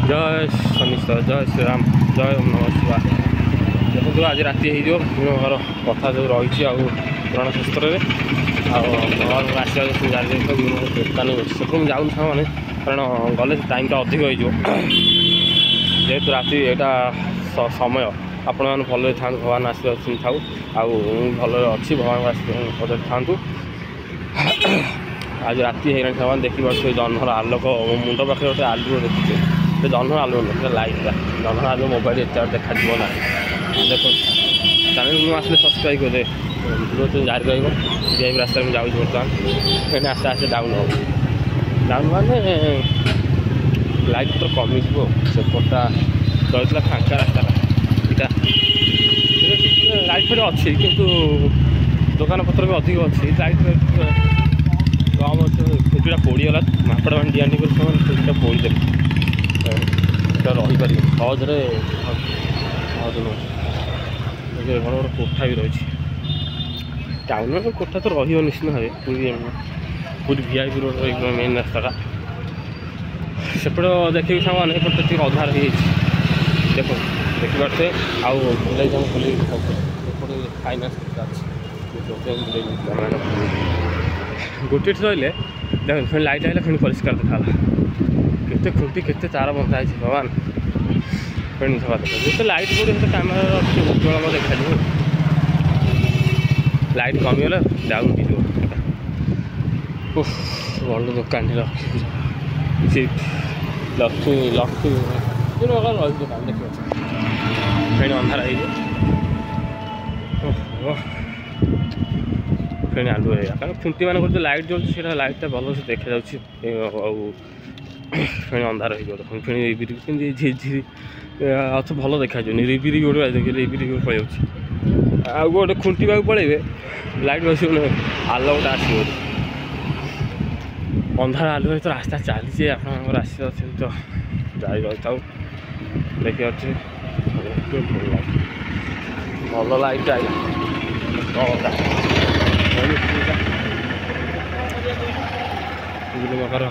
जय शनिश्वर जय श्रीराम जय ओम नमः शिवाय। देखो आज राति हो कथा जो रही पुराण शास्त्र में आसवा जारी दुकान से जाऊँ मैंने कारण गले टाइम अधिक जेहेतु राति यहाँ समय आपण मैंने भल था भगवान आशीर्वाद था भल अच्छी भगवान आशीर्वाद था। आज राति है देखिए जह्नर आलोक मुंड पाखे गोटे आलू देखुचे जह्नर आलू ना लाइट जह्नर आलू मोबाइल एत देखा ना देख चैनल नु आसले सब्सक्राइब कर दे वीडियो तो जारी रही रास्ता में जाऊँ बर्तमान फिर आस्ते आस्ते डाउन हो डाउन माने लाइट तो कमी सेपटा रही फांका रास्ता इटा लाइट फिर अच्छी किंतु दुकान पत्र भी अधिक अच्छी लाइट कम अच्छे खुजूरा पोड़गला मापड़ मान डिआंडी कर खुजूरा पोड़दे रहीपर सहजरे सहज नुह घर गोटे कोठा भी रही टाउन में कोठा तो रही निश्चित भाव पूरी वीआईपी रोड मेन रास्ता सेपट देखिए सामान एपटे अधा रही देख देखिए आउ बुलाई खोल फाइनान्स गोटे रही देख फिर लाइट आइला फिर परिष्कार देखा केते खुंटी केते तार बंधा है भगवान फिर देखा जो लाइट पड़े तो कैमेरा उज्ज्वल देखा लाइट कमीगला डाउन हो भल दुकान लक्ष्मी लक्ष्मी लक्ष्मी जो रही दुकान देखिए फिर अंधार फिर आलू है कारण खुंटी मान लाइट जो लाइटा भल से देखा जा फिर अंधार हो फिर झिरी झिरी अच्छे भल देखा रिबिरी गोटे देखिए रिबिरी पड़े आउ गोटे खुंटी पड़े लाइट बस आलो गोटे आस अंधार आलू तो रास्ता चली आप तो जारी रही था देखिए अच्छे भल लाइट आई विभिन्न प्रकार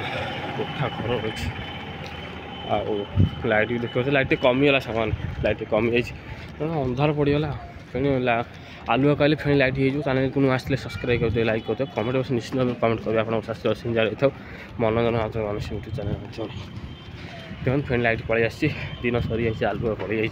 कोठा घर रही लाइट भी देखिए लाइट कमीगला सामान लाइट कमी जाए अंधार पड़गला फिर आलुआ कहले फिर लाइट हो चैनल को आसले सब्सक्राइब करते लाइक करते कमेंट बस निश्चित भाव कमेंट करेंगे आप शास्त्री अश्विन जारी था मनोरंजन मानस यूट्यूब चैनल देखो फिर लाइट पड़े दिन सरी जाए आलुआ पड़ जाए।